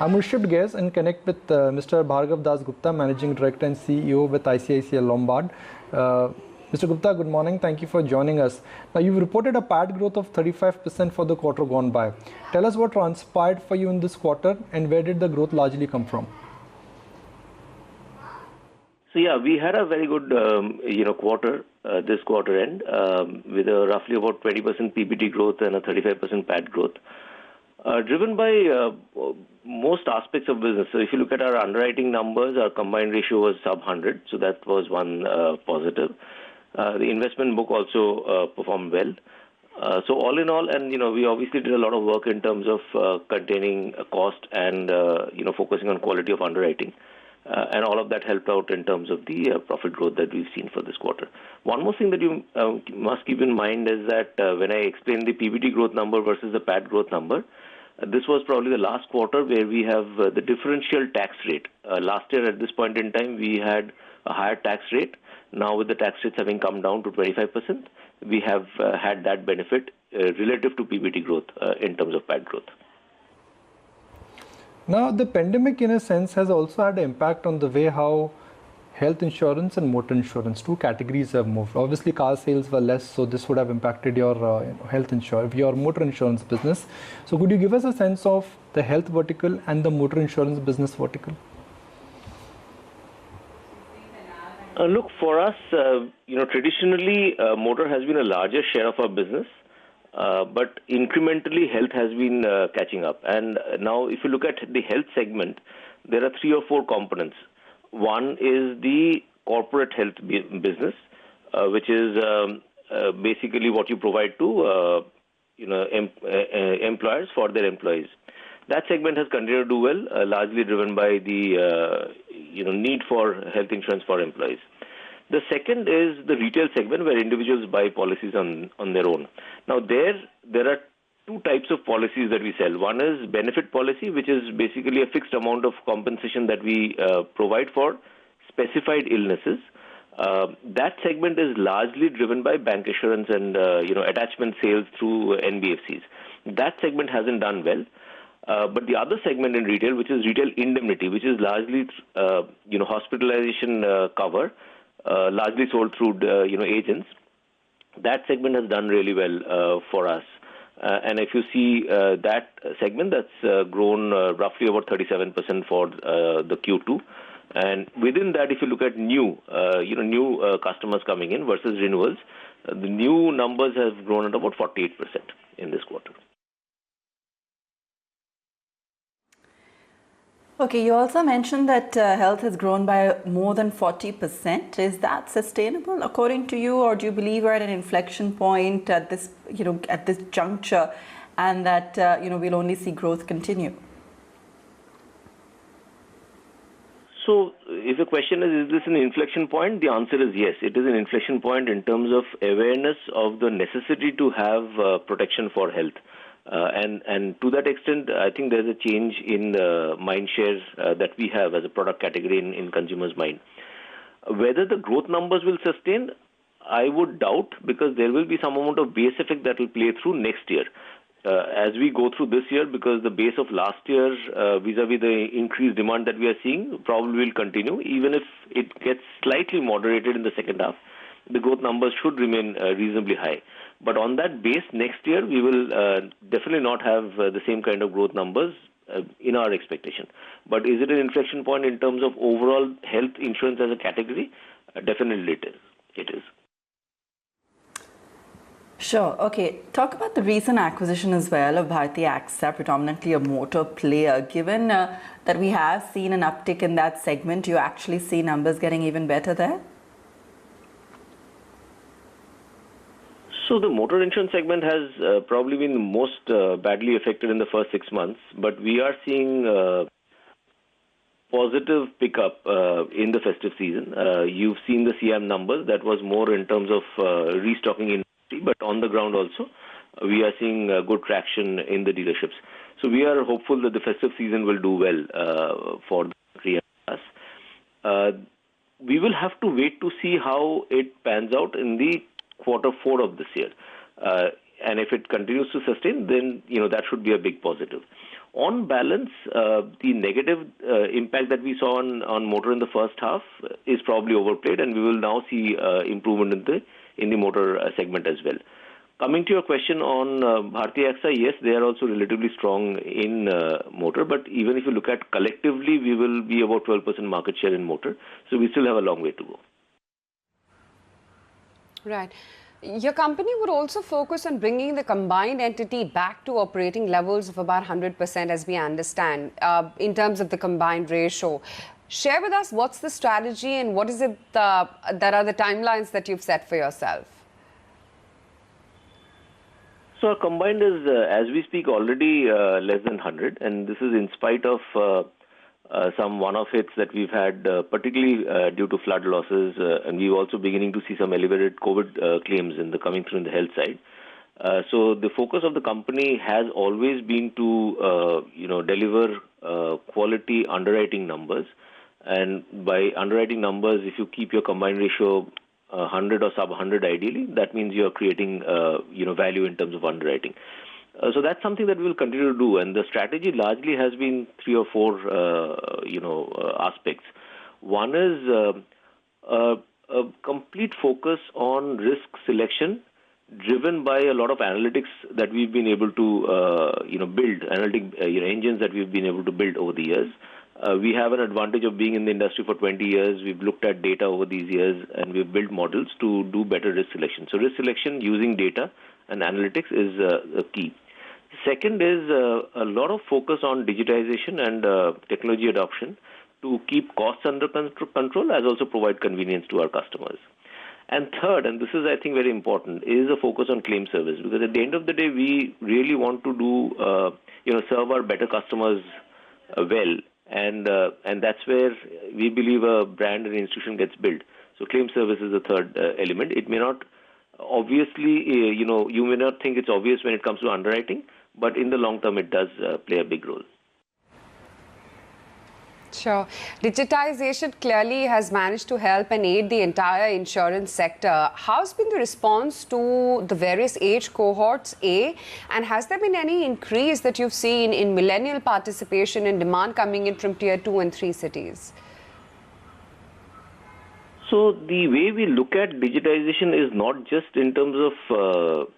I'm going to shift gears and connect with Mr. Bhargav Dasgupta, Managing Director and CEO with ICICI Lombard. Mr. Gupta, good morning. Thank you for joining us. Now, you've reported a PAT growth of 35% for the quarter gone by. Tell us what transpired for you in this quarter and where did the growth largely come from? So yeah, we had a very good quarter this quarter end with a roughly about 20% PBT growth and a 35% PAT growth, driven by most aspects of business. So if you look at our underwriting numbers, our combined ratio was sub 100, so that was one positive. The investment book also performed well. So all in all, and we obviously did a lot of work in terms of containing cost and focusing on quality of underwriting. And all of that helped out in terms of the profit growth that we've seen for this quarter. One more thing that you must keep in mind is that when I explained the PBT growth number versus the PAT growth number, this was probably the last quarter where we have the differential tax rate. Last year at this point in time, we had a higher tax rate. Now with the tax rates having come down to 25%, we have had that benefit relative to PBT growth in terms of PAT growth. Now, the pandemic, in a sense, has also had an impact on the way how health insurance and motor insurance, two categories, have moved. Obviously, car sales were less, so this would have impacted your health insurance, your motor insurance business. So, could you give us a sense of the health vertical and the motor insurance business vertical? Look, for us, traditionally, motor has been a larger share of our business. But incrementally, health has been catching up. And now, if you look at the health segment, there are 3 or 4 components. One is the corporate health business, which is basically what you provide to employers for their employees. That segment has continued to do well, largely driven by the need for health insurance for employees. The second is the retail segment where individuals buy policies on their own. Now, there are 2 types of policies that we sell. One is benefit policy, which is basically a fixed amount of compensation that we provide for specified illnesses. That segment is largely driven by bank assurance and attachment sales through NBFCs. That segment hasn't done well. But the other segment in retail, which is retail indemnity, which is largely hospitalization cover, largely sold through agents. That segment has done really well for us. And if you see that segment, that's grown roughly about 37% for the Q2. And within that, if you look at new customers coming in versus renewals, the new numbers have grown at about 48% in this quarter. Okay, you also mentioned that health has grown by more than 40%. Is that sustainable according to you, or do you believe we're at an inflection point at this juncture, and that we'll only see growth continue? So, if the question is this an inflection point? The answer is yes. It is an inflection point in terms of awareness of the necessity to have protection for health. And to that extent, I think there's a change in the mind share that we have as a product category in consumers' mind. Whether the growth numbers will sustain, I would doubt, because there will be some amount of base effect that will play through next year. As we go through this year, because the base of last year vis-a-vis the increased demand that we are seeing probably will continue, even if it gets slightly moderated in the second half. The growth numbers should remain reasonably high. But on that base, next year, we will definitely not have the same kind of growth numbers in our expectation. But is it an inflection point in terms of overall health insurance as a category? Definitely it is. Sure. Okay. Talk about the recent acquisition as well of Bharti Axa, predominantly a motor player. Given that we have seen an uptick in that segment, do you actually see numbers getting even better there? So the motor insurance segment has probably been most badly affected in the first 6 months, but we are seeing positive pickup in the festive season. You've seen the CM numbers. That was more in terms of restocking industry, but on the ground also, we are seeing good traction in the dealerships. So we are hopeful that the festive season will do well for the country and us. We will have to wait to see how it pans out in the Q4 of this year. And if it continues to sustain, then that should be a big positive. On balance, the negative impact that we saw on motor in the first half is probably overplayed, and we will now see improvement in the motor segment as well. Coming to your question on Bharti Axa, yes, they are also relatively strong in motor, but even if you look at collectively, we will be about 12% market share in motor, so we still have a long way to go. Right. Your company would also focus on bringing the combined entity back to operating levels of about 100%, as we understand, in terms of the combined ratio. Share with us what's the strategy and what is it that are the timelines that you've set for yourself? So our combined is, as we speak, already less than 100, and this is in spite of some one-off hits that we've had, particularly due to flood losses, and we're also beginning to see some elevated COVID claims coming through in the health side. So the focus of the company has always been to, deliver quality underwriting numbers, and by underwriting numbers, if you keep your combined ratio 100 or sub 100 ideally, that means you're creating, value in terms of underwriting. So that's something that we will continue to do, and the strategy largely has been 3 or 4, aspects. One is a complete focus on risk selection, driven by a lot of analytics that we've been able to, build, analytic, engines that we've been able to build over the years. We have an advantage of being in the industry for 20 years. We've looked at data over these years, and we've built models to do better risk selection. So risk selection using data and analytics is a key. Second is a lot of focus on digitization and technology adoption to keep costs under control, as also provide convenience to our customers. And third, and this is, I think, very important, is a focus on claim service, because at the end of the day, we really want to do, serve our better customers well, and that's where we believe a brand and institution gets built. So claim service is the third element. It may not, obviously, you may not think it's obvious when it comes to underwriting, but in the long term, it does play a big role. Sure. Digitization clearly has managed to help and aid the entire insurance sector. How's been the response to the various age cohorts, A? And has there been any increase that you've seen in millennial participation and demand coming in from tier 2 and 3 cities? So the way we look at digitization is not just in terms of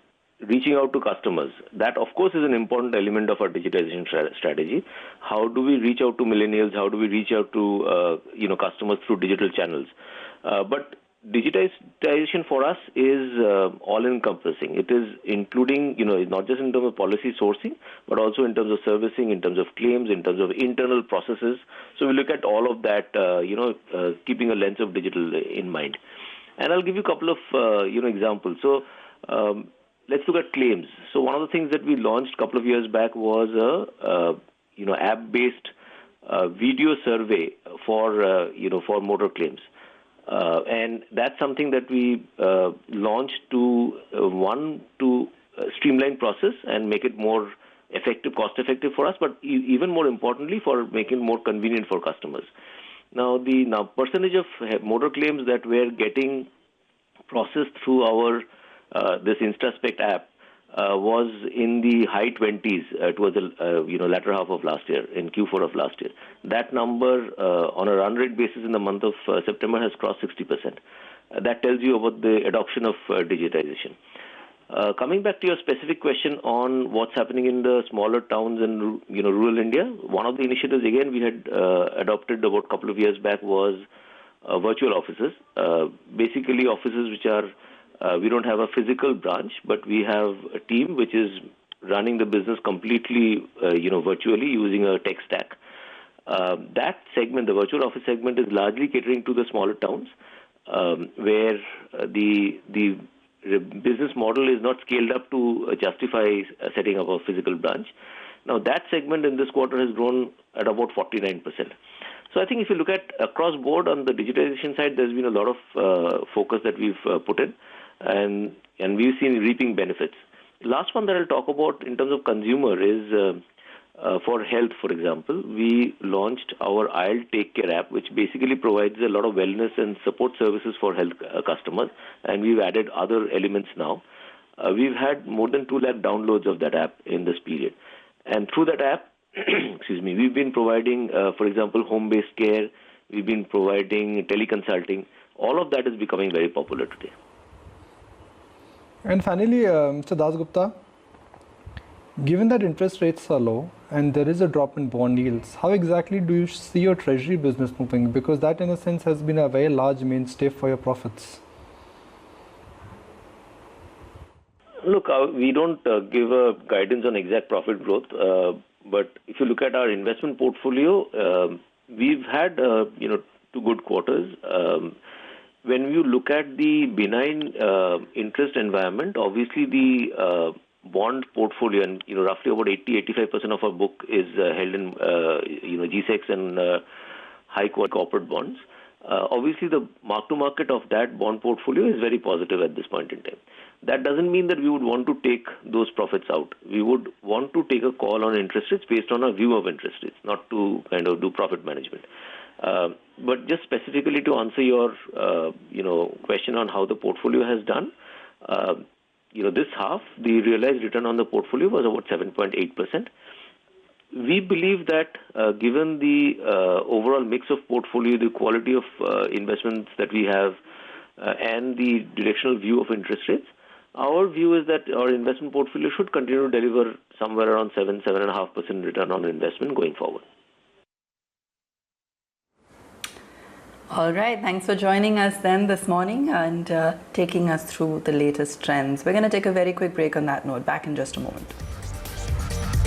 reaching out to customers. That, of course, is an important element of our digitization strategy. How do we reach out to millennials? How do we reach out to customers through digital channels? But digitization for us is all-encompassing. It is including, not just in terms of policy sourcing, but also in terms of servicing, in terms of claims, in terms of internal processes. So we look at all of that, keeping a lens of digital in mind. And I'll give you a couple of, examples. So let's look at claims. So one of the things that we launched a couple of years back was a, app-based video survey for, for motor claims. And that's something that we launched to streamline process and make it more effective, cost-effective for us, but even more importantly, for making it more convenient for customers. Now, the percentage of motor claims that we're getting processed through our this InstaSpect app was in the high 20s towards the latter half of last year, in Q4 of last year. That number on a run rate basis in the month of September has crossed 60%. That tells you about the adoption of digitization. Coming back to your specific question on what's happening in the smaller towns and rural India, one of the initiatives again we had adopted about a couple of years back was virtual offices. Basically, offices which are we don't have a physical branch, but we have a team which is running the business completely, virtually using a tech stack. That segment, the virtual office segment, is largely catering to the smaller towns, where the business model is not scaled up to justify setting up a physical branch. Now, that segment in this quarter has grown at about 49%. So I think if you look at across board on the digitization side, there's been a lot of focus that we've put in, and we've seen reaping benefits. Last one that I'll talk about in terms of consumer is for health, for example. We launched our IL Take Care app, which basically provides a lot of wellness and support services for health customers, and we've added other elements now. We've had more than 2 lakh downloads of that app in this period. And through that app, excuse me, we've been providing, for example, home-based care. We've been providing teleconsulting. All of that is becoming very popular today. And finally, Mr. Dasgupta, given that interest rates are low and there is a drop in bond yields, how exactly do you see your treasury business moving? Because that, in a sense, has been a very large mainstay for your profits. Look, we don't give a guidance on exact profit growth, but if you look at our investment portfolio, we've had 2 good quarters. When you look at the benign interest environment, obviously the bond portfolio, and roughly about 80-85% of our book is held in G-Secs and high corporate bonds. Obviously, the mark-to-market of that bond portfolio is very positive at this point in time. That doesn't mean that we would want to take those profits out. We would want to take a call on interest rates based on our view of interest rates, not to kind of do profit management. But just specifically to answer your question on how the portfolio has done, this half, the realized return on the portfolio was about 7.8%. We believe that given the overall mix of portfolio, the quality of investments that we have, and the directional view of interest rates, our view is that our investment portfolio should continue to deliver somewhere around 7.5% return on investment going forward. All right, thanks for joining us then this morning and taking us through the latest trends. We're going to take a very quick break on that note. Back in just a moment.